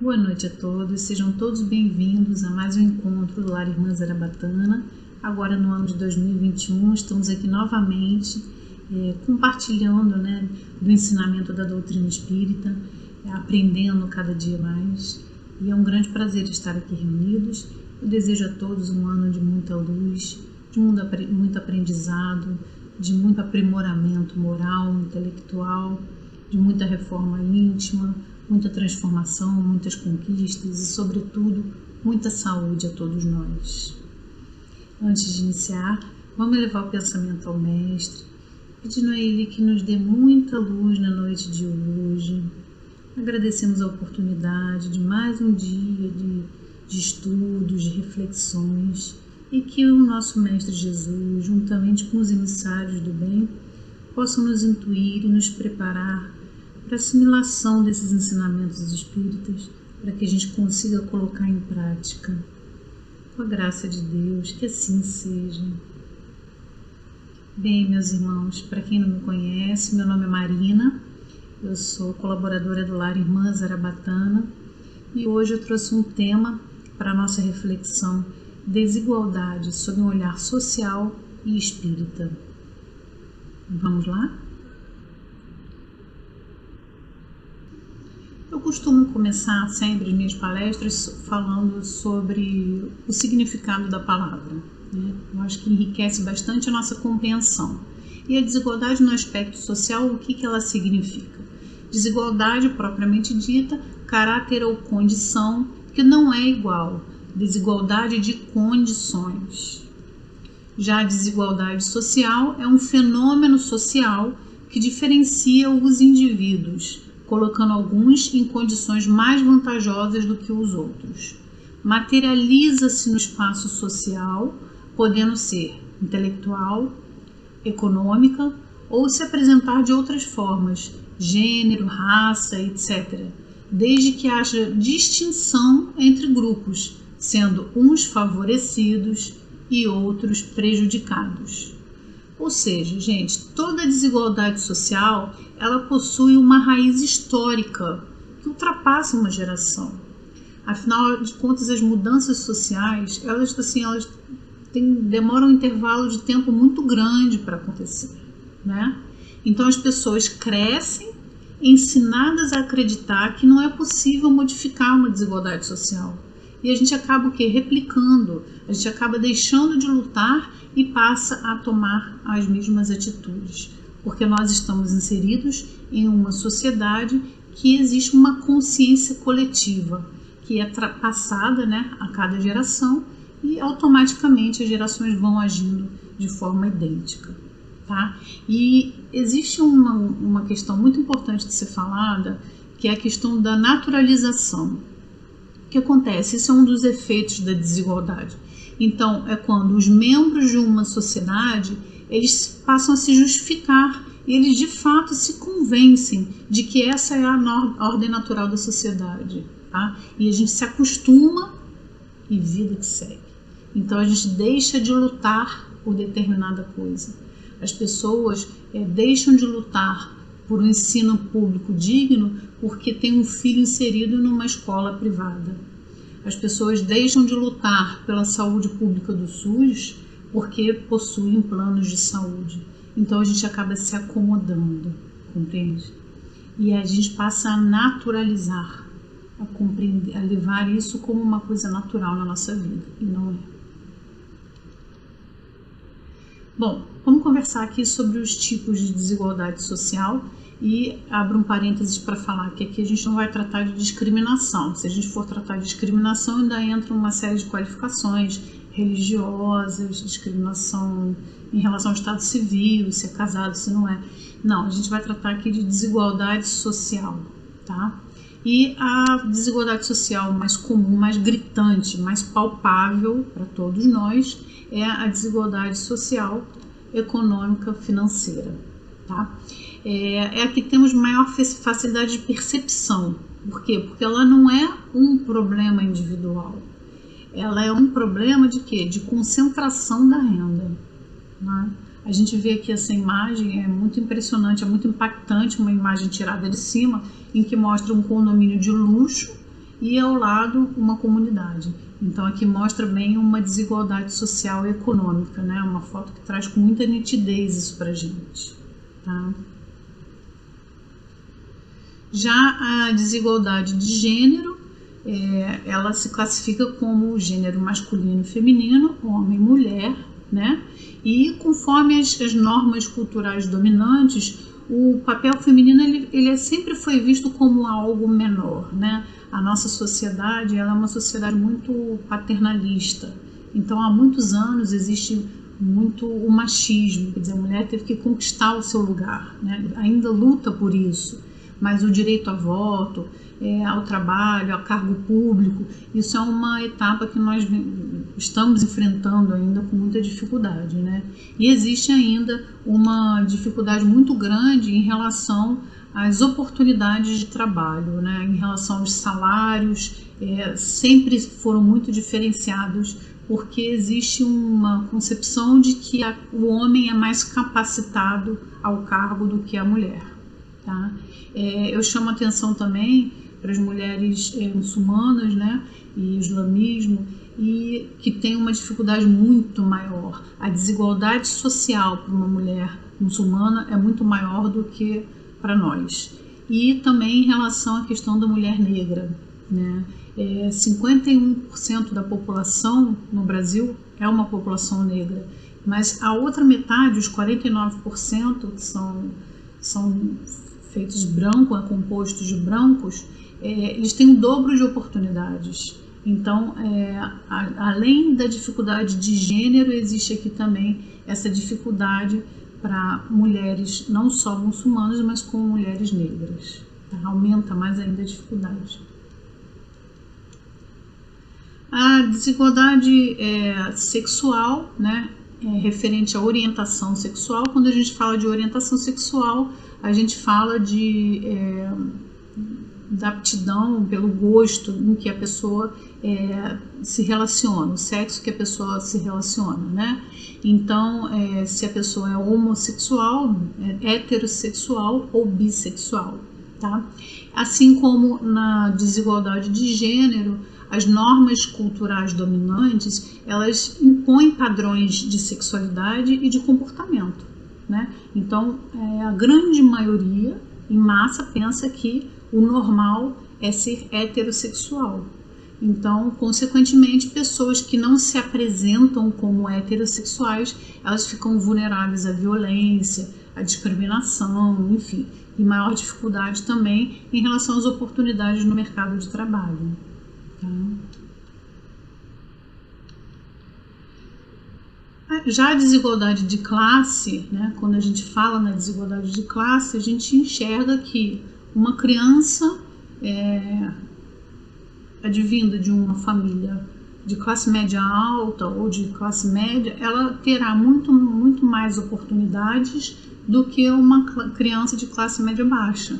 Boa noite a todos, sejam todos bem-vindos a mais um encontro do Lar Irmã Zarabatana. Agora no ano de 2021, estamos aqui novamente compartilhando do ensinamento da doutrina espírita, aprendendo cada dia mais. E é um grande prazer estar aqui reunidos. Eu desejo a todos um ano de muita luz, de muito aprendizado, de muito aprimoramento moral, intelectual, de muita reforma íntima, muita transformação, muitas conquistas e, sobretudo, muita saúde a todos nós. Antes de iniciar, vamos elevar o pensamento ao Mestre, pedindo a Ele que nos dê muita luz na noite de hoje. Agradecemos a oportunidade de mais um dia de estudos, de reflexões, e que o nosso Mestre Jesus, juntamente com os emissários do bem, possam nos intuir e nos preparar para a assimilação desses ensinamentos espíritas, para que a gente consiga colocar em prática. Com a graça de Deus, que assim seja. Bem, meus irmãos, para quem não me conhece, meu nome é Marina, eu sou colaboradora do Lar Irmã Zarabatana e hoje eu trouxe um tema para a nossa reflexão: desigualdade sob um olhar social e espírita. Vamos lá? Eu costumo começar sempre as minhas palestras falando sobre o significado da palavra, né? Eu acho que enriquece bastante a nossa compreensão. E a desigualdade no aspecto social, o que ela significa? Desigualdade propriamente dita, caráter ou condição que não é igual, desigualdade de condições. Já a desigualdade social é um fenômeno social que diferencia os indivíduos, colocando alguns em condições mais vantajosas do que os outros. Materializa-se no espaço social, podendo ser intelectual, econômica ou se apresentar de outras formas, gênero, raça, etc., desde que haja distinção entre grupos, sendo uns favorecidos e outros prejudicados. Ou seja, gente, toda desigualdade social, ela possui uma raiz histórica que ultrapassa uma geração. Afinal de contas, as mudanças sociais, elas demoram um intervalo de tempo muito grande para acontecer, né? Então as pessoas crescem ensinadas a acreditar que não é possível modificar uma desigualdade social. E a gente acaba replicando, a gente acaba deixando de lutar e passa a tomar as mesmas atitudes, porque nós estamos inseridos em uma sociedade que existe uma consciência coletiva, que é passada, a cada geração, e automaticamente as gerações vão agindo de forma idêntica. Tá? E existe uma questão muito importante de ser falada, que é a questão da naturalização. O que acontece? Isso é um dos efeitos da desigualdade. Então, é quando os membros de uma sociedade, eles passam a se justificar, e eles de fato se convencem de que essa é a ordem natural da sociedade. Tá? E a gente se acostuma e vida que segue. Então, a gente deixa de lutar por determinada coisa. As pessoas deixam de lutar por um ensino público digno porque tem um filho inserido numa escola privada. As pessoas deixam de lutar pela saúde pública do SUS porque possuem planos de saúde. Então a gente acaba se acomodando, compreende? E a gente passa a naturalizar, a compreender, a levar isso como uma coisa natural na nossa vida, e não é. Bom, vamos conversar aqui sobre os tipos de desigualdade social e abro um parênteses para falar que aqui a gente não vai tratar de discriminação. Se a gente for tratar de discriminação, ainda entra uma série de qualificações religiosas, discriminação em relação ao estado civil, se é casado, se não é. Não, a gente vai tratar aqui de desigualdade social, tá? E a desigualdade social mais comum, mais gritante, mais palpável para todos nós é a desigualdade social, econômica, financeira. Tá? É a que temos maior facilidade de percepção. Por quê? Porque ela não é um problema individual. Ela é um problema de quê? De concentração da renda. Né? A gente vê aqui essa imagem, é muito impressionante, é muito impactante, uma imagem tirada de cima, em que mostra um condomínio de luxo e ao lado uma comunidade. Então aqui mostra bem uma desigualdade social e econômica, né? Uma foto que traz com muita nitidez isso pra gente, tá? Já a desigualdade de gênero, ela se classifica como gênero masculino e feminino, homem e mulher, né? E conforme as normas culturais dominantes, o papel feminino ele sempre foi visto como algo menor, né? A nossa sociedade ela é uma sociedade muito paternalista, então há muitos anos existe muito o machismo, quer dizer, a mulher teve que conquistar o seu lugar, né? Ainda luta por isso, mas o direito a voto, ao trabalho, ao cargo público, isso é uma etapa que nós estamos enfrentando ainda com muita dificuldade, né? E existe ainda uma dificuldade muito grande em relação às oportunidades de trabalho, né? Em relação aos salários, sempre foram muito diferenciados, porque existe uma concepção de que o homem é mais capacitado ao cargo do que a mulher, tá? Eu chamo a atenção também para as mulheres muçulmanas, né, e islamismo, e que tem uma dificuldade muito maior. A desigualdade social para uma mulher muçulmana é muito maior do que para nós. E também em relação à questão da mulher negra, né? 51% da população no Brasil é uma população negra, mas a outra metade, os 49%, que são feitos brancos, compostos de brancos, eles têm o dobro de oportunidades. Então, além da dificuldade de gênero, existe aqui também essa dificuldade para mulheres não só muçulmanas, mas com mulheres negras. Tá? Aumenta mais ainda a dificuldade. A desigualdade sexual, né, referente à orientação sexual. Quando a gente fala de orientação sexual, a gente fala da aptidão pelo gosto em que a pessoa se relaciona, o sexo que a pessoa se relaciona, né? Então, se a pessoa é homossexual, heterossexual ou bissexual, tá? Assim como na desigualdade de gênero, as normas culturais dominantes, elas impõem padrões de sexualidade e de comportamento, né? Então, a grande maioria, em massa, pensa que o normal é ser heterossexual. Então, consequentemente, pessoas que não se apresentam como heterossexuais, elas ficam vulneráveis à violência, à discriminação, enfim, e maior dificuldade também em relação às oportunidades no mercado de trabalho. Tá? Já a desigualdade de classe, né, quando a gente fala na desigualdade de classe, a gente enxerga que uma criança advinda de uma família de classe média alta ou de classe média, ela terá muito mais oportunidades do que uma criança de classe média baixa.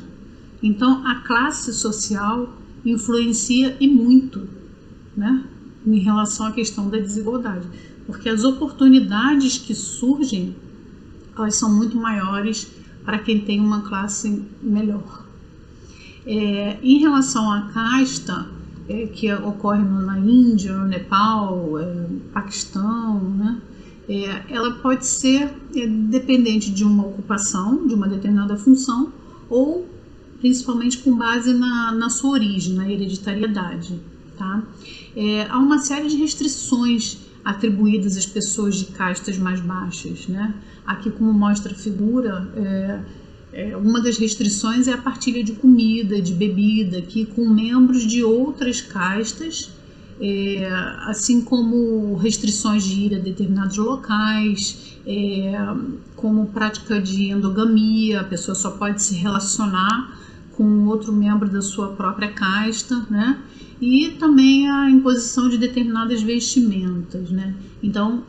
Então, a classe social influencia e muito, né, em relação à questão da desigualdade, porque as oportunidades que surgem, elas são muito maiores para quem tem uma classe melhor. Em relação à casta, que ocorre na Índia, no Nepal, Paquistão, né, ela pode ser dependente de uma ocupação, de uma determinada função, ou principalmente com base na sua origem, na hereditariedade. Tá? Há uma série de restrições atribuídas às pessoas de castas mais baixas, né? Aqui, como mostra a figura, uma das restrições é a partilha de comida, de bebida, que com membros de outras castas, assim como restrições de ir a determinados locais, como prática de endogamia, a pessoa só pode se relacionar com outro membro da sua própria casta, né? E também a imposição de determinadas vestimentas, né? Então,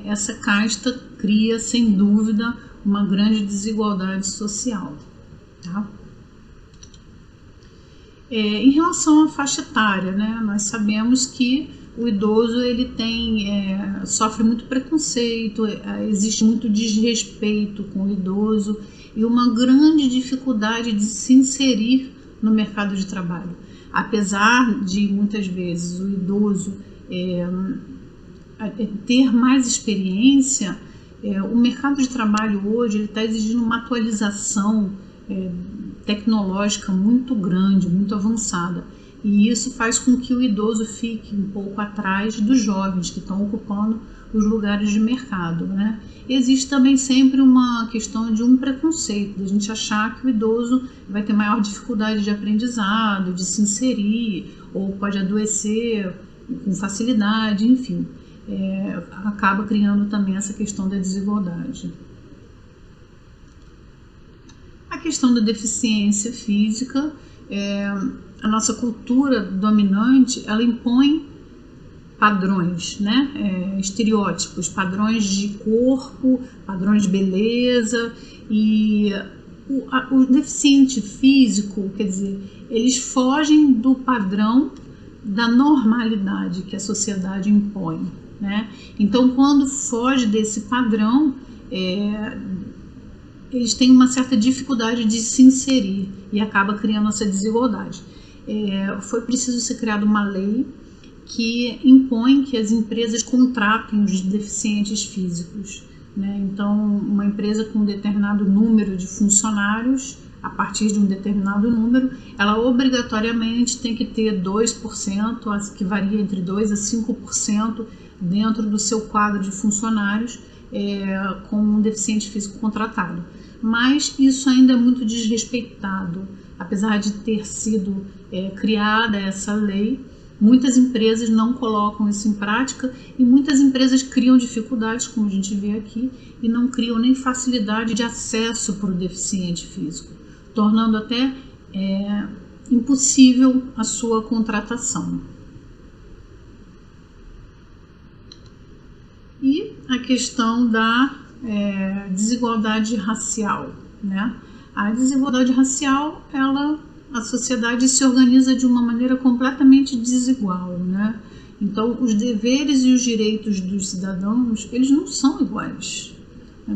essa casta cria, sem dúvida, uma grande desigualdade social, tá? Em relação à faixa etária, né? Nós sabemos que o idoso ele sofre muito preconceito, existe muito desrespeito com o idoso e uma grande dificuldade de se inserir no mercado de trabalho. Apesar de muitas vezes o idoso ter mais experiência, o mercado de trabalho hoje está exigindo uma atualização tecnológica muito grande, muito avançada. E isso faz com que o idoso fique um pouco atrás dos jovens que estão ocupando os lugares de mercado, né? Existe também sempre uma questão de um preconceito, de a gente achar que o idoso vai ter maior dificuldade de aprendizado, de se inserir, ou pode adoecer com facilidade, enfim. Acaba criando também essa questão da desigualdade. A questão da deficiência física, a nossa cultura dominante, ela impõe padrões, né? Estereótipos, padrões de corpo, padrões de beleza, e o deficiente físico, quer dizer, eles fogem do padrão da normalidade que a sociedade impõe, né? Então, quando foge desse padrão, eles têm uma certa dificuldade de se inserir e acaba criando essa desigualdade. Foi preciso ser criada uma lei que impõe que as empresas contratem os deficientes físicos, né? Então, uma empresa com um determinado número de funcionários, a partir de um determinado número, ela obrigatoriamente tem que ter 2%, que varia entre 2% a 5% dentro do seu quadro de funcionários com um deficiente físico contratado. Mas isso ainda é muito desrespeitado. Apesar de ter sido criada essa lei, muitas empresas não colocam isso em prática e muitas empresas criam dificuldades, como a gente vê aqui, e não criam nem facilidade de acesso para o deficiente físico, tornando até impossível a sua contratação. E a questão da desigualdade racial, né? A desigualdade racial, a sociedade se organiza de uma maneira completamente desigual, né? Então, os deveres e os direitos dos cidadãos, eles não são iguais.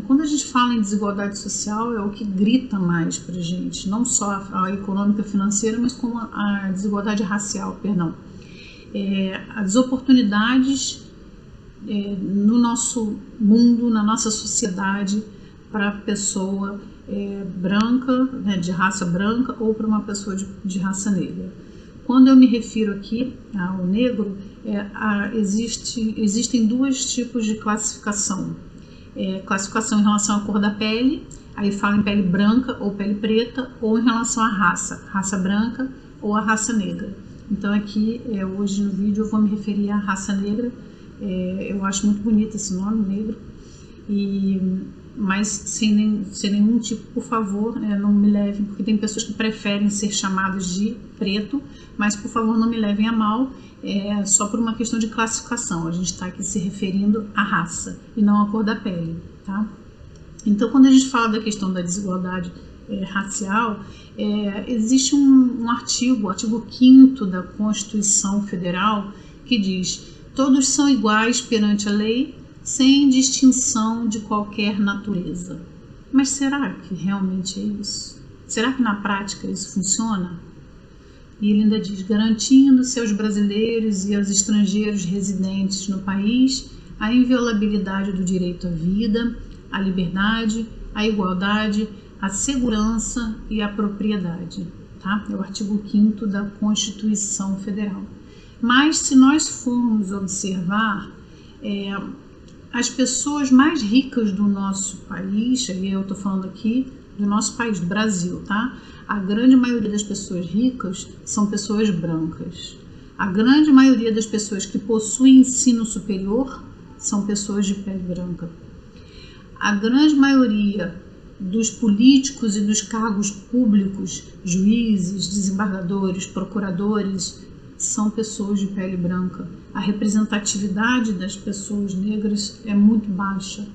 Quando a gente fala em desigualdade social, é o que grita mais para a gente, não só a econômica financeira, mas como a desigualdade racial, perdão. As oportunidades no nosso mundo, na nossa sociedade, para a pessoa branca, né, de raça branca, ou para uma pessoa de raça negra. Quando eu me refiro aqui ao negro, existem dois tipos de classificação. Classificação em relação à cor da pele, aí fala em pele branca ou pele preta, ou em relação à raça branca ou a raça negra. Então aqui, hoje no vídeo, eu vou me referir à raça negra. Eu acho muito bonito esse nome, negro, mas sem nenhum tipo, por favor, não me levem, porque tem pessoas que preferem ser chamadas de preto, mas por favor não me levem a mal, só por uma questão de classificação. A gente está aqui se referindo à raça e não à cor da pele, tá? Então, quando a gente fala da questão da desigualdade racial, existe um artigo, o artigo 5º da Constituição Federal, que diz: todos são iguais perante a lei, sem distinção de qualquer natureza. Mas será que realmente é isso? Será que na prática isso funciona? E ele ainda diz: garantindo-se aos brasileiros e aos estrangeiros residentes no país a inviolabilidade do direito à vida, à liberdade, à igualdade, à segurança e à propriedade. Tá? É o artigo 5º da Constituição Federal. Mas se nós formos observar, as pessoas mais ricas do nosso país, e eu estou falando aqui do nosso país, do Brasil, tá? A grande maioria das pessoas ricas são pessoas brancas. A grande maioria das pessoas que possuem ensino superior são pessoas de pele branca. A grande maioria dos políticos e dos cargos públicos, juízes, desembargadores, procuradores, são pessoas de pele branca. A representatividade das pessoas negras é muito baixa.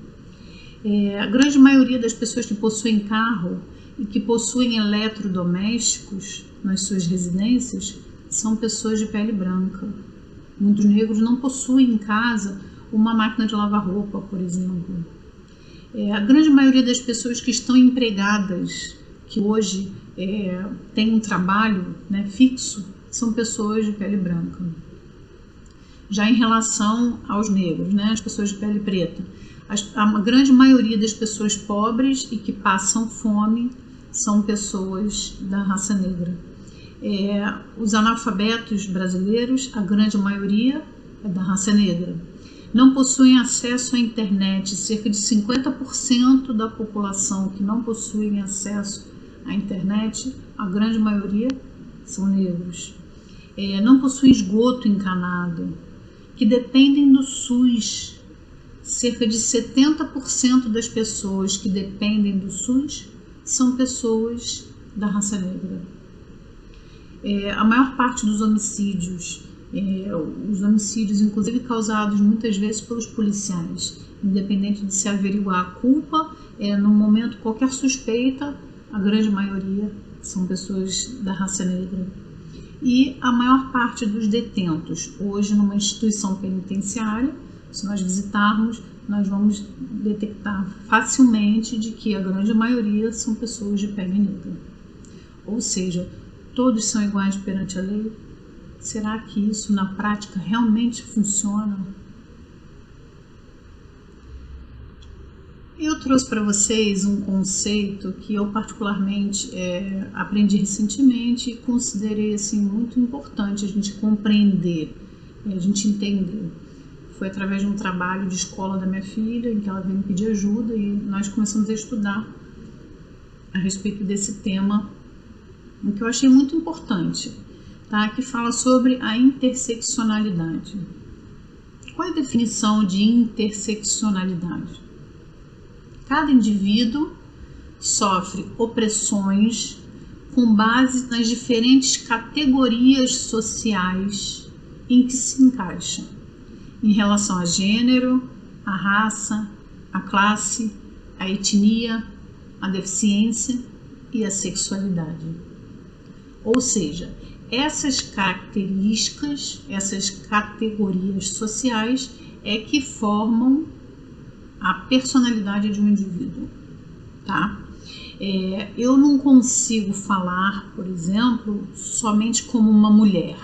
A grande maioria das pessoas que possuem carro e que possuem eletrodomésticos nas suas residências são pessoas de pele branca. Muitos negros não possuem em casa uma máquina de lavar roupa, por exemplo. A grande maioria das pessoas que estão empregadas, que hoje tem um trabalho, né, fixo, são pessoas de pele branca. Já em relação aos negros, né, as pessoas de pele preta, a grande maioria das pessoas pobres e que passam fome são pessoas da raça negra. Os analfabetos brasileiros, a grande maioria é da raça negra. Não possuem acesso à internet, cerca de 50% da população que não possuem acesso à internet, a grande maioria são negros. Não possuem esgoto encanado, que dependem do SUS. Cerca de 70% das pessoas que dependem do SUS são pessoas da raça negra. A maior parte dos homicídios, os homicídios inclusive causados muitas vezes pelos policiais, independente de se averiguar a culpa, no momento qualquer suspeita, a grande maioria são pessoas da raça negra. E a maior parte dos detentos, hoje numa instituição penitenciária, se nós visitarmos, nós vamos detectar facilmente de que a grande maioria são pessoas de pele negra. Ou seja, todos são iguais perante a lei? Será que isso na prática realmente funciona? Eu trouxe para vocês um conceito que eu particularmente aprendi recentemente e considerei assim, muito importante a gente compreender, a gente entender. Foi através de um trabalho de escola da minha filha, em que ela veio me pedir ajuda e nós começamos a estudar a respeito desse tema, o que eu achei muito importante, tá? Que fala sobre a interseccionalidade. Qual é a definição de interseccionalidade? Cada indivíduo sofre opressões com base nas diferentes categorias sociais em que se encaixa, em relação a gênero, a raça, a classe, a etnia, a deficiência e a sexualidade. Ou seja, essas características, essas categorias sociais é que formam a personalidade de um indivíduo, tá? Eu não consigo falar, por exemplo, somente como uma mulher.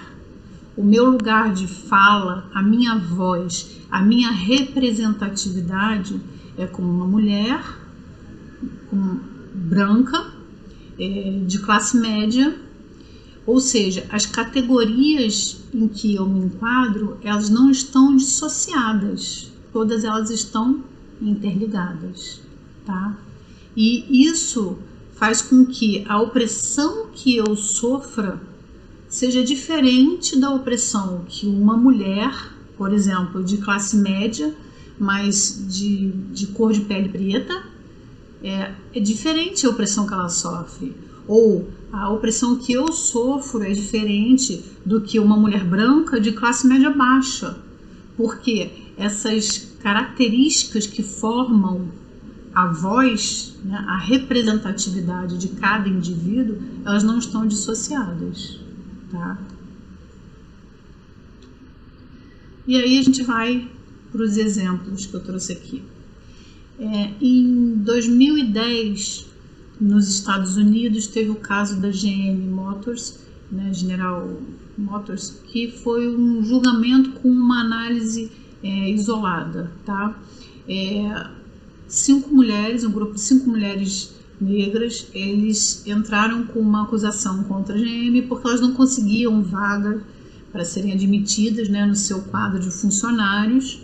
O meu lugar de fala, a minha voz, a minha representatividade é como uma mulher branca, de classe média, ou seja, as categorias em que eu me enquadro, elas não estão dissociadas, todas elas estão interligadas, tá? E isso faz com que a opressão que eu sofra seja diferente da opressão que uma mulher, por exemplo, de classe média, mas de cor de pele preta, é diferente a opressão que ela sofre. Ou a opressão que eu sofro é diferente do que uma mulher branca de classe média baixa. Porque essas características que formam a voz, né, a representatividade de cada indivíduo, elas não estão dissociadas. Tá? E aí a gente vai para os exemplos que eu trouxe aqui. Em 2010, nos Estados Unidos, teve o caso da GM Motors, né, General Motors, que foi um julgamento com uma análise isolada. Tá? 5 mulheres, um grupo de 5 mulheres negras, eles entraram com uma acusação contra a GM porque elas não conseguiam vaga para serem admitidas, né, no seu quadro de funcionários,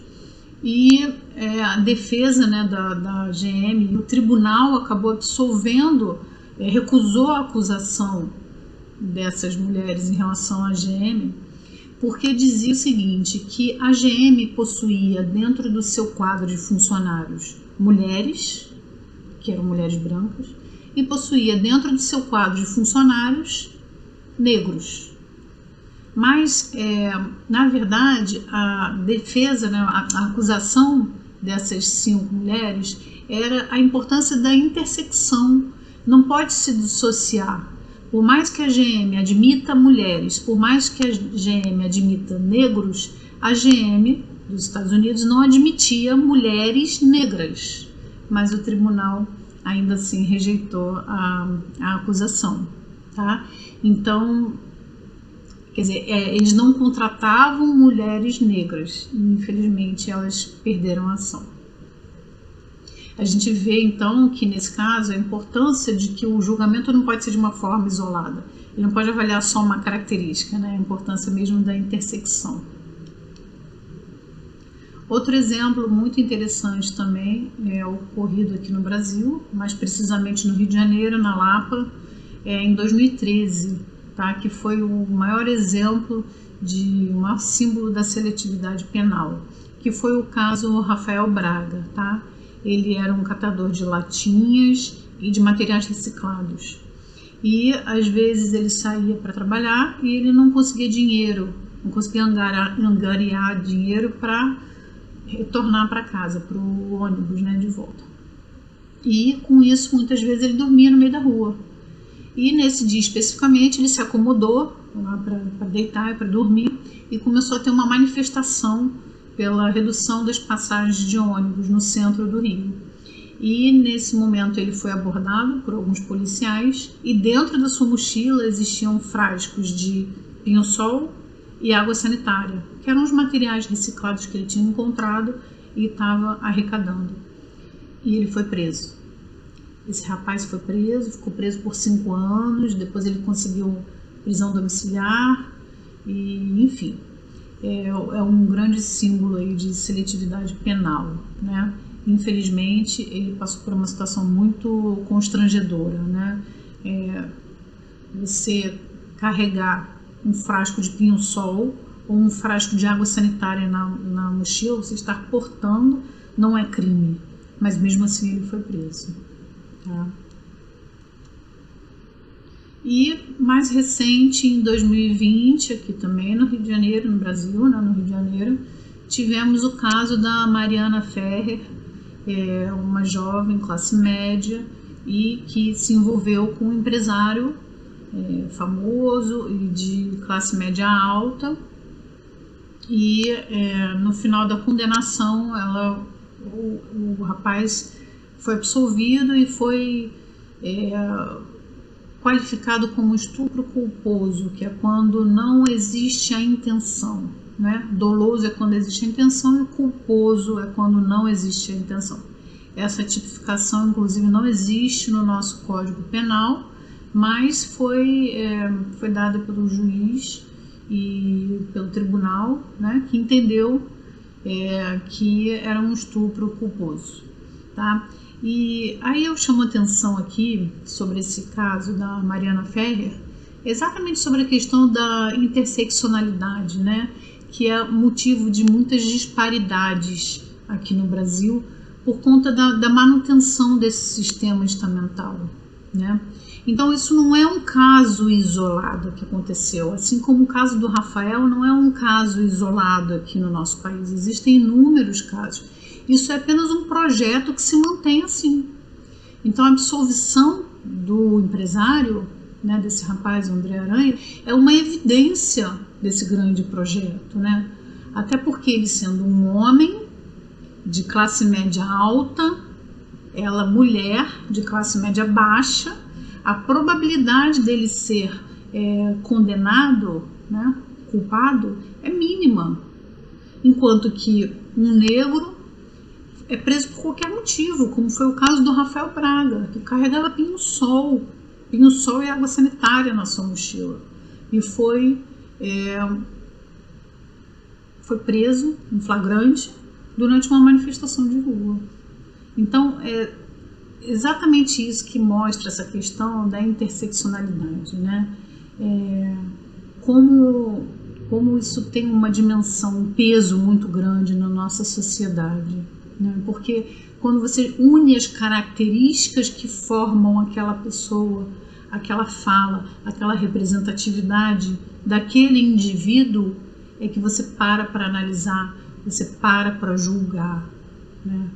e a defesa, né, da GM, o tribunal acabou absolvendo, recusou a acusação dessas mulheres em relação à GM, porque dizia o seguinte, que a GM possuía dentro do seu quadro de funcionários mulheres, que eram mulheres brancas, e possuía dentro do seu quadro de funcionários negros. Mas, na verdade, a defesa, né, a acusação dessas 5 mulheres era a importância da intersecção. Não pode se dissociar. Por mais que a GM admita mulheres, por mais que a GM admita negros, a GM dos Estados Unidos não admitia mulheres negras. Mas o tribunal ainda assim rejeitou a acusação. tá? Então, quer dizer, eles não contratavam mulheres negras, e infelizmente elas perderam a ação. A gente vê então que nesse caso a importância de que o julgamento não pode ser de uma forma isolada, ele não pode avaliar só uma característica, né? A importância mesmo da intersecção. Outro exemplo muito interessante também é ocorrido aqui no Brasil, mais precisamente no Rio de Janeiro, na Lapa, em 2013, tá? Que foi o maior exemplo de um maior símbolo da seletividade penal, que foi o caso Rafael Braga, tá? Ele era um catador de latinhas e de materiais reciclados. E às vezes ele saía para trabalhar e ele não conseguia dinheiro, não conseguia angariar dinheiro para retornar para casa, para o ônibus, né, de volta. E com isso, muitas vezes ele dormia no meio da rua. E nesse dia especificamente, ele se acomodou lá para deitar e para dormir e começou a ter uma manifestação pela redução das passagens de ônibus no centro do Rio. E nesse momento ele foi abordado por alguns policiais e dentro da sua mochila existiam frascos de pinho-sol e água sanitária, que eram os materiais reciclados que ele tinha encontrado e estava arrecadando. E ele foi preso. Esse rapaz foi preso, ficou preso por 5 anos, depois ele conseguiu prisão domiciliar e, enfim, é um grande símbolo aí de seletividade penal, né? Infelizmente, ele passou por uma situação muito constrangedora, né? Você carregar um frasco de pinho-sol ou um frasco de água sanitária na mochila, você estar portando, não é crime, mas mesmo assim ele foi preso, tá? E mais recente, em 2020, aqui também no Rio de Janeiro, no Brasil, né, no Rio de Janeiro, tivemos o caso da Mariana Ferrer, uma jovem classe média e que se envolveu com um empresário famoso e de classe média alta, e no final da condenação o rapaz foi absolvido e foi qualificado como estupro culposo, que é quando não existe a intenção, né? Doloso é quando existe a intenção e culposo é quando não existe a intenção. Essa tipificação, inclusive, não existe no nosso Código Penal, mas foi dada pelo juiz e pelo tribunal, né, que entendeu que era um estupro culposo, tá? E aí eu chamo atenção aqui sobre esse caso da Mariana Ferrer, exatamente sobre a questão da interseccionalidade, né, que é motivo de muitas disparidades aqui no Brasil por conta da manutenção desse sistema estamental, né? Então isso não é um caso isolado que aconteceu, assim como o caso do Rafael não é um caso isolado aqui no nosso país, existem inúmeros casos. Isso é apenas um projeto que se mantém assim. Então a absolvição do empresário, né, desse rapaz, André Aranha, é uma evidência desse grande projeto, né? Até porque ele sendo um homem de classe média alta, ela mulher de classe média baixa, a probabilidade dele ser condenado, né, culpado, é mínima. Enquanto que um negro é preso por qualquer motivo, como foi o caso do Rafael Braga, que carregava pinho-sol e água sanitária na sua mochila. E foi preso em flagrante durante uma manifestação de rua. Então, é exatamente isso que mostra essa questão da interseccionalidade, né? Como isso tem uma dimensão, um peso muito grande na nossa sociedade, né? Porque quando você une as características que formam aquela pessoa, aquela fala, aquela representatividade daquele indivíduo, é que você para analisar, você para julgar, né?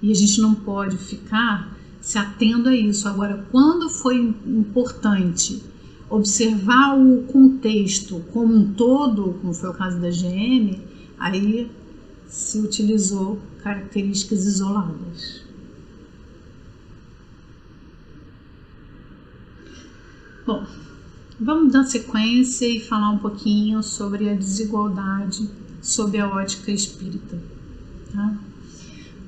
E a gente não pode ficar se atendo a isso. Agora, quando foi importante observar o contexto como um todo, como foi o caso da GM, aí se utilizou características isoladas. Bom, vamos dar sequência e falar um pouquinho sobre a desigualdade sob a ótica espírita. Tá?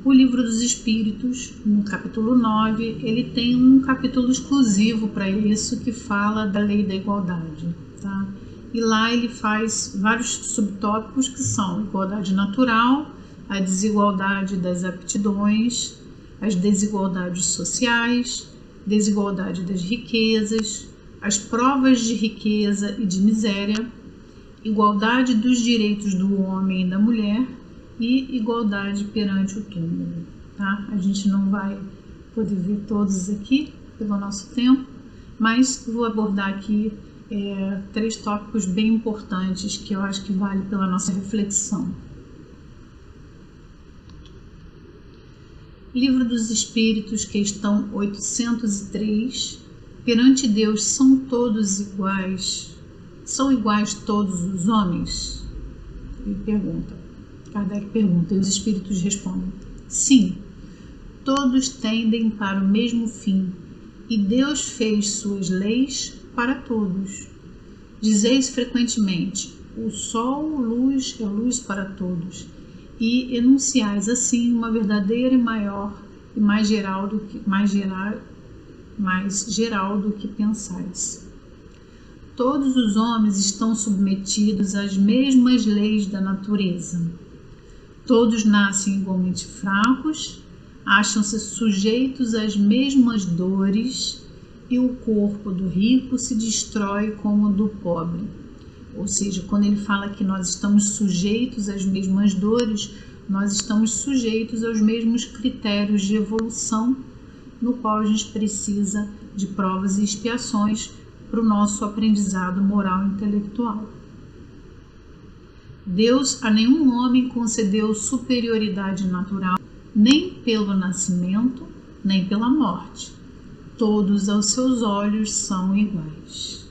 O Livro dos Espíritos, no capítulo 9, ele tem um capítulo exclusivo para isso que fala da lei da igualdade. Tá? E lá ele faz vários subtópicos que são igualdade natural, a desigualdade das aptidões, as desigualdades sociais, desigualdade das riquezas, as provas de riqueza e de miséria, igualdade dos direitos do homem e da mulher e igualdade perante o túmulo. Tá? A gente não vai poder ver todos aqui pelo nosso tempo, mas vou abordar aqui 3 tópicos bem importantes que eu acho que vale pela nossa reflexão. Livro dos Espíritos, questão 803. Perante Deus são todos iguais? São iguais todos os homens? Ele pergunta. Kardec pergunta e os espíritos respondem: sim, todos tendem para o mesmo fim e Deus fez suas leis para todos. Dizeis frequentemente: o sol, luz, é luz para todos, e enunciais assim uma verdadeira e maior e mais geral do que pensais. Todos os homens estão submetidos às mesmas leis da natureza. Todos nascem igualmente fracos, acham-se sujeitos às mesmas dores e o corpo do rico se destrói como o do pobre. Ou seja, quando ele fala que nós estamos sujeitos às mesmas dores, nós estamos sujeitos aos mesmos critérios de evolução, no qual a gente precisa de provas e expiações para o nosso aprendizado moral e intelectual. Deus a nenhum homem concedeu superioridade natural, nem pelo nascimento, nem pela morte. Todos aos seus olhos são iguais.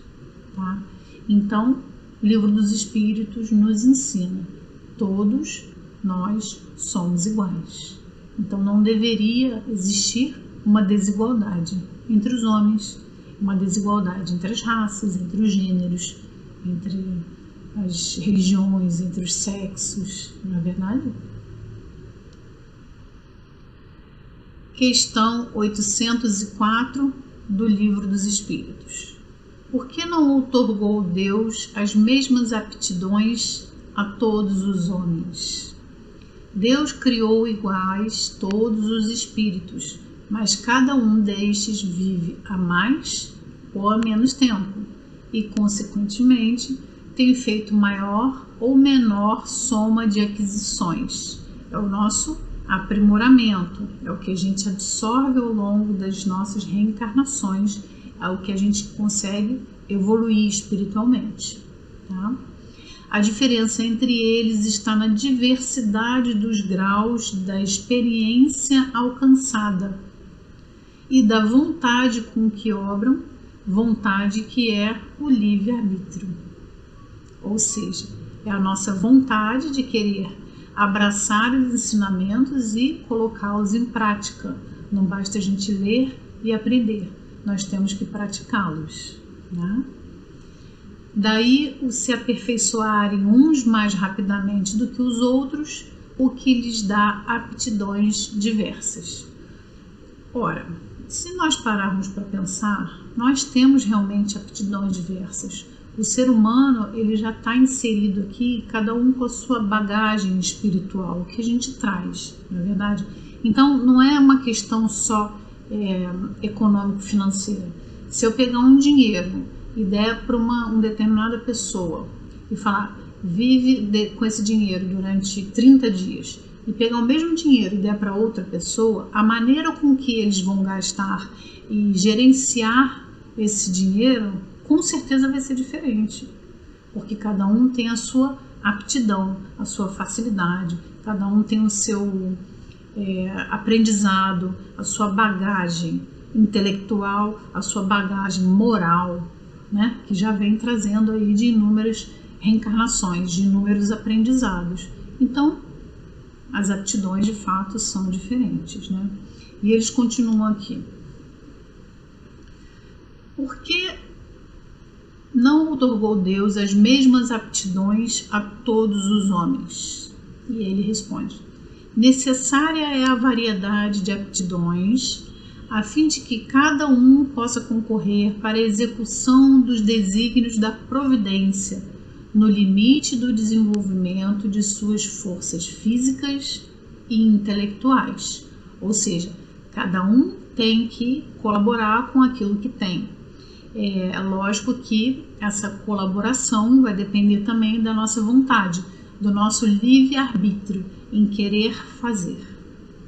Tá? Então, o Livro dos Espíritos nos ensina: todos nós somos iguais. Então, não deveria existir uma desigualdade entre os homens, uma desigualdade entre as raças, entre os gêneros, entre as religiões, entre os sexos, não é verdade? Questão 804 do Livro dos Espíritos. Por que não outorgou Deus as mesmas aptidões a todos os homens? Deus criou iguais todos os espíritos, mas cada um destes vive a mais ou a menos tempo e, consequentemente, tem feito maior ou menor soma de aquisições. É o nosso aprimoramento, é o que a gente absorve ao longo das nossas reencarnações, é o que a gente consegue evoluir espiritualmente. Tá? A diferença entre eles está na diversidade dos graus da experiência alcançada e da vontade com que obram, vontade que é o livre-arbítrio. Ou seja, é a nossa vontade de querer abraçar os ensinamentos e colocá-los em prática. Não basta a gente ler e aprender, nós temos que praticá-los. Né? Daí o se aperfeiçoarem uns mais rapidamente do que os outros, o que lhes dá aptidões diversas. Ora, se nós pararmos para pensar, nós temos realmente aptidões diversas. O ser humano, ele já está inserido aqui, cada um com a sua bagagem espiritual, que a gente traz, não é verdade? Então, não é uma questão só econômico-financeira. Se eu pegar um dinheiro e der para uma determinada pessoa e falar, vive com esse dinheiro durante 30 dias, e pegar o mesmo dinheiro e der para outra pessoa, a maneira com que eles vão gastar e gerenciar esse dinheiro, com certeza vai ser diferente, porque cada um tem a sua aptidão, a sua facilidade, cada um tem o seu aprendizado, a sua bagagem intelectual, a sua bagagem moral, né, que já vem trazendo aí de inúmeras reencarnações, de inúmeros aprendizados. Então, as aptidões de fato são diferentes, né? E eles continuam aqui. Por que não otorgou Deus as mesmas aptidões a todos os homens? E ele responde: necessária é a variedade de aptidões, a fim de que cada um possa concorrer para a execução dos desígnios da providência, no limite do desenvolvimento de suas forças físicas e intelectuais. Ou seja, cada um tem que colaborar com aquilo que tem. É lógico que essa colaboração vai depender também da nossa vontade, do nosso livre-arbítrio em querer fazer,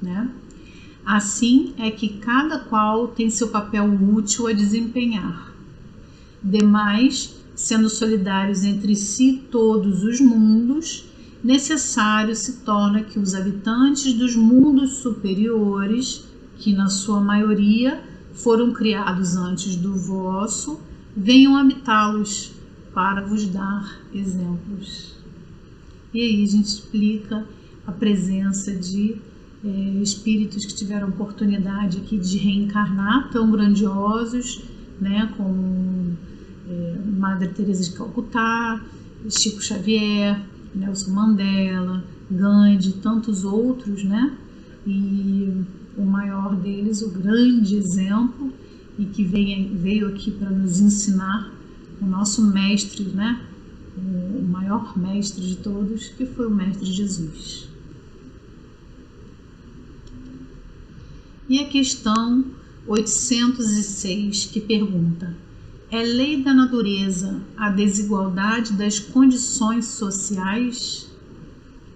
né? Assim é que cada qual tem seu papel útil a desempenhar. Demais, sendo solidários entre si todos os mundos, necessário se torna que os habitantes dos mundos superiores, que na sua maioria foram criados antes do vosso, venham habitá-los para vos dar exemplos. E aí a gente explica a presença de espíritos que tiveram oportunidade aqui de reencarnar, tão grandiosos, né, como Madre Teresa de Calcutá, Chico Xavier, Nelson Mandela, Gandhi, tantos outros, né? E o maior deles, o grande exemplo, e que veio aqui para nos ensinar, o nosso mestre, né? O maior mestre de todos, que foi o Mestre Jesus. E a questão 806, que pergunta: é lei da natureza a desigualdade das condições sociais?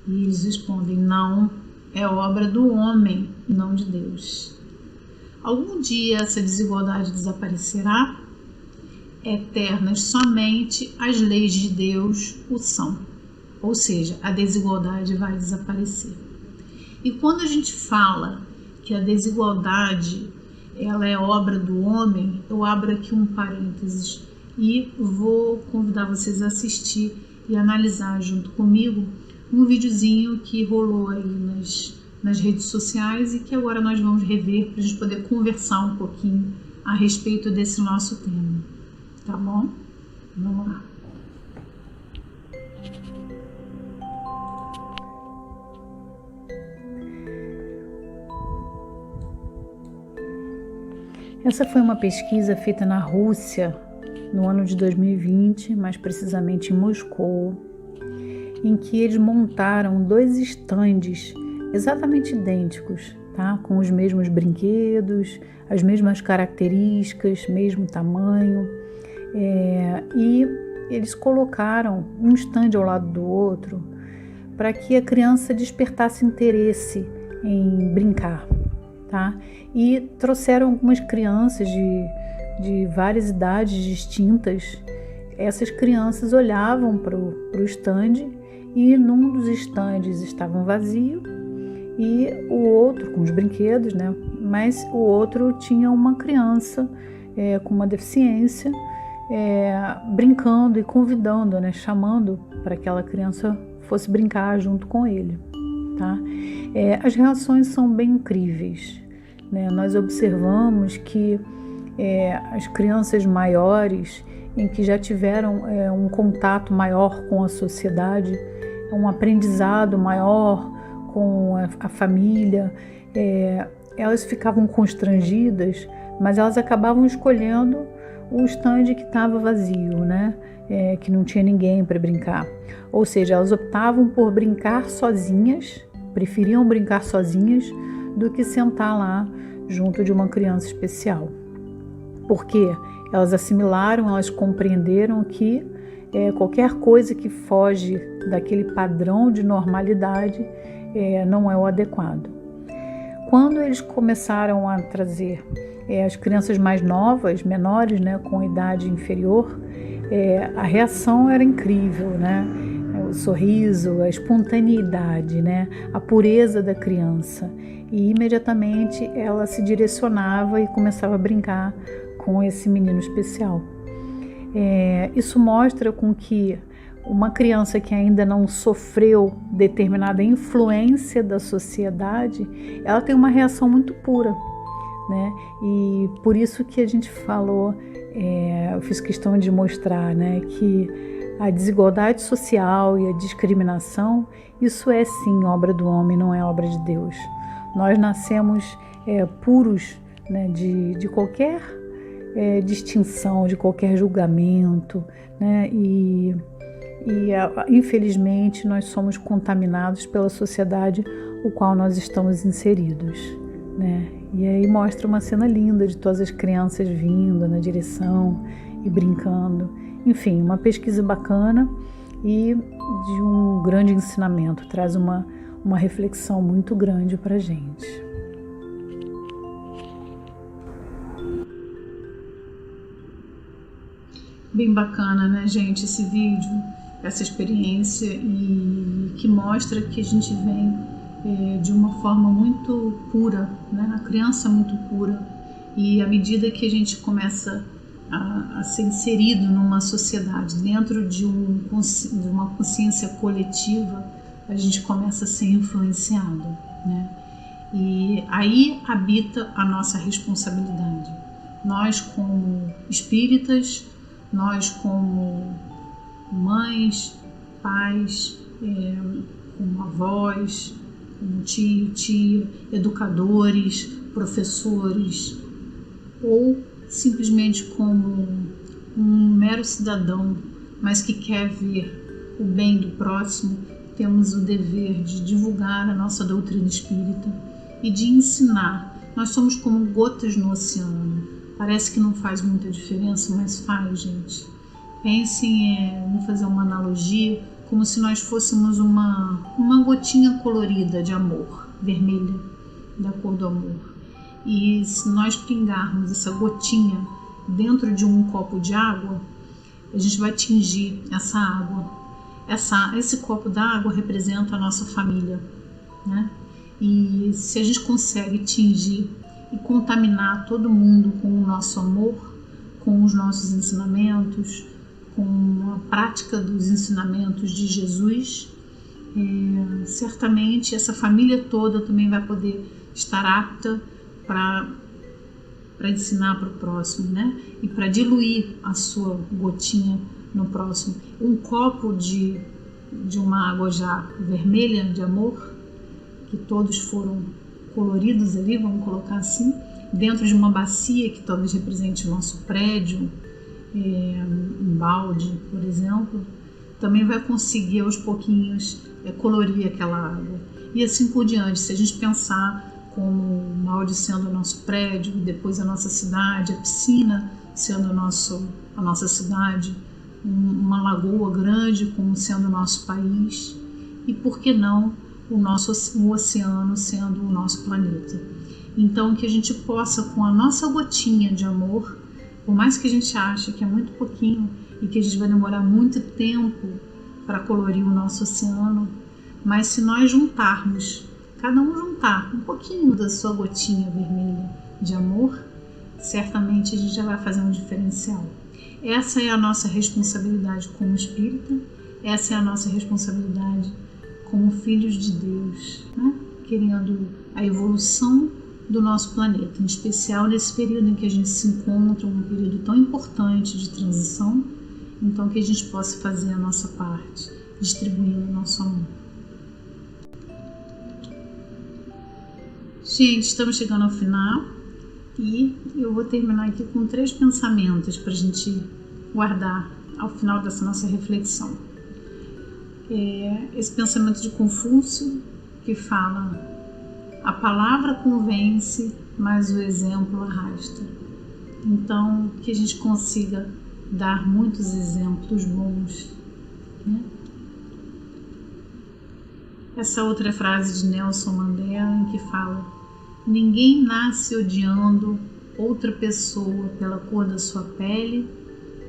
E eles respondem: não, é obra do homem, não de Deus. Algum dia essa desigualdade desaparecerá? Eternas somente as leis de Deus o são. Ou seja, a desigualdade vai desaparecer. E quando a gente fala que a desigualdade ela é obra do homem, eu abro aqui um parênteses e vou convidar vocês a assistir e analisar junto comigo um videozinho que rolou aí nas redes sociais e que agora nós vamos rever para a gente poder conversar um pouquinho a respeito desse nosso tema. Tá bom? Vamos lá. Essa foi uma pesquisa feita na Rússia no ano de 2020, mais precisamente em Moscou, em que eles montaram 2 estandes exatamente idênticos, tá? Com os mesmos brinquedos, as mesmas características, mesmo tamanho, e eles colocaram um estande ao lado do outro para que a criança despertasse interesse em brincar. Tá? E trouxeram algumas crianças de várias idades distintas. Essas crianças olhavam para o estande e num dos estandes estava vazio e o outro com os brinquedos, né? Mas o outro tinha uma criança com uma deficiência brincando e convidando, né? Chamando para que aquela criança fosse brincar junto com ele. Tá? As reações são bem incríveis, né? Nós observamos que as crianças maiores, em que já tiveram um contato maior com a sociedade, um aprendizado maior com a família, elas ficavam constrangidas, mas elas acabavam escolhendo o estande que estava vazio, né? Que não tinha ninguém para brincar. Ou seja, elas optavam por brincar sozinhas, preferiam brincar sozinhas do que sentar lá junto de uma criança especial. Porque elas assimilaram, elas compreenderam que qualquer coisa que foge daquele padrão de normalidade não é o adequado. Quando eles começaram a trazer as crianças mais novas, menores, né, com idade inferior, a reação era incrível, né? O sorriso, a espontaneidade, né? A pureza da criança. E imediatamente ela se direcionava e começava a brincar com esse menino especial. Isso mostra com que uma criança que ainda não sofreu determinada influência da sociedade, ela tem uma reação muito pura, né? E por isso que a gente falou, eu fiz questão de mostrar, né, que a desigualdade social e a discriminação, isso é sim obra do homem, não é obra de Deus. Nós nascemos puros, né, de qualquer distinção, de qualquer julgamento, né, e infelizmente nós somos contaminados pela sociedade o qual nós estamos inseridos, né? E aí mostra uma cena linda de todas as crianças vindo na direção e brincando. Enfim, uma pesquisa bacana e de um grande ensinamento, traz uma reflexão muito grande para a gente. Bem bacana, né, gente, esse vídeo, essa experiência, e que mostra que a gente vem de uma forma muito pura, né, a criança muito pura, e à medida que a gente começa a ser inserido numa sociedade, dentro de uma consciência coletiva, a gente começa a ser influenciado, né? E aí habita a nossa responsabilidade. Nós como espíritas, nós como mães, pais, como avós, como tio, tia, educadores, professores, ou simplesmente como um mero cidadão, mas que quer ver o bem do próximo, temos o dever de divulgar a nossa doutrina espírita e de ensinar. Nós somos como gotas no oceano. Parece que não faz muita diferença, mas faz, gente. Pensem, vamos fazer uma analogia, como se nós fôssemos uma gotinha colorida de amor, vermelha, da cor do amor. E se nós pingarmos essa gotinha dentro de um copo de água, a gente vai tingir essa água. Esse copo d'água representa a nossa família, né? E se a gente consegue tingir e contaminar todo mundo com o nosso amor, com os nossos ensinamentos, com a prática dos ensinamentos de Jesus, certamente essa família toda também vai poder estar apta para ensinar para o próximo, né? E para diluir a sua gotinha no próximo. Um copo de uma água já vermelha de amor, que todos foram coloridos ali, vamos colocar assim, dentro de uma bacia que talvez represente o nosso prédio, um balde, por exemplo, também vai conseguir aos pouquinhos colorir aquela água. E assim por diante, se a gente pensar como o balde sendo o nosso prédio, depois a nossa cidade, a piscina sendo a nossa cidade, uma lagoa grande como sendo o nosso país, e por que não o oceano sendo o nosso planeta. Então que a gente possa, com a nossa gotinha de amor, por mais que a gente ache que é muito pouquinho e que a gente vai demorar muito tempo para colorir o nosso oceano, mas se nós juntarmos, cada um juntar um pouquinho da sua gotinha vermelha de amor, certamente a gente já vai fazer um diferencial. Essa é a nossa responsabilidade como espírita, essa é a nossa responsabilidade como filhos de Deus, né? Querendo a evolução do nosso planeta, em especial nesse período em que a gente se encontra, um período tão importante de transição, então que a gente possa fazer a nossa parte, distribuindo o nosso amor. Gente, estamos chegando ao final e eu vou terminar aqui com 3 pensamentos para a gente guardar ao final dessa nossa reflexão. Esse pensamento de Confúcio, que fala: a palavra convence, mas o exemplo arrasta. Então, que a gente consiga dar muitos exemplos bons, né? Essa outra frase de Nelson Mandela, em que fala: ninguém nasce odiando outra pessoa pela cor da sua pele,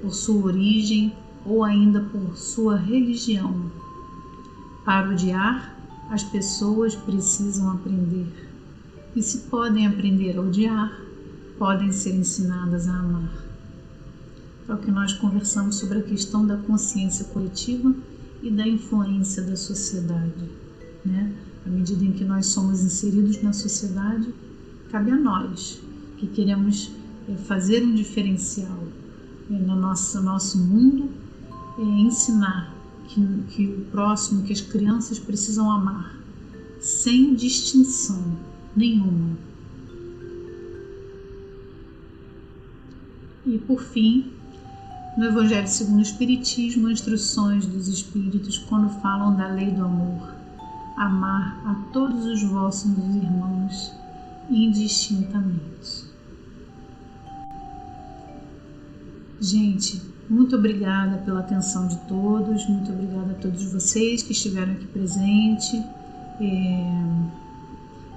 por sua origem ou ainda por sua religião. Para odiar, as pessoas precisam aprender. E se podem aprender a odiar, podem ser ensinadas a amar. É o que nós conversamos sobre a questão da consciência coletiva e da influência da sociedade, né? À medida em que nós somos inseridos na sociedade, cabe a nós que queremos fazer um diferencial no nosso mundo, ensinar que o próximo, que as crianças precisam amar, sem distinção nenhuma. E por fim, no Evangelho segundo o Espiritismo, instruções dos Espíritos quando falam da lei do amor: amar a todos os vossos irmãos indistintamente. Gente, muito obrigada pela atenção de todos, muito obrigada a todos vocês que estiveram aqui presentes.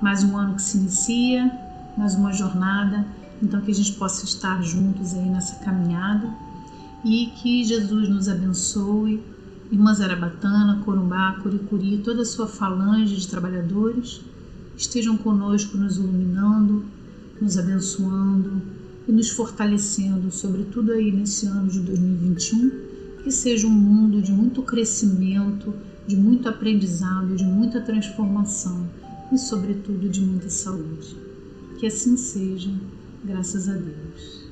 Mais um ano que se inicia, mais uma jornada, então que a gente possa estar juntos aí nessa caminhada e que Jesus nos abençoe. Irmã Zarabatana, Corumbá, Curicuri, toda a sua falange de trabalhadores estejam conosco, nos iluminando, nos abençoando e nos fortalecendo, sobretudo aí nesse ano de 2021, que seja um mundo de muito crescimento, de muito aprendizado, de muita transformação e, sobretudo, de muita saúde. Que assim seja, graças a Deus.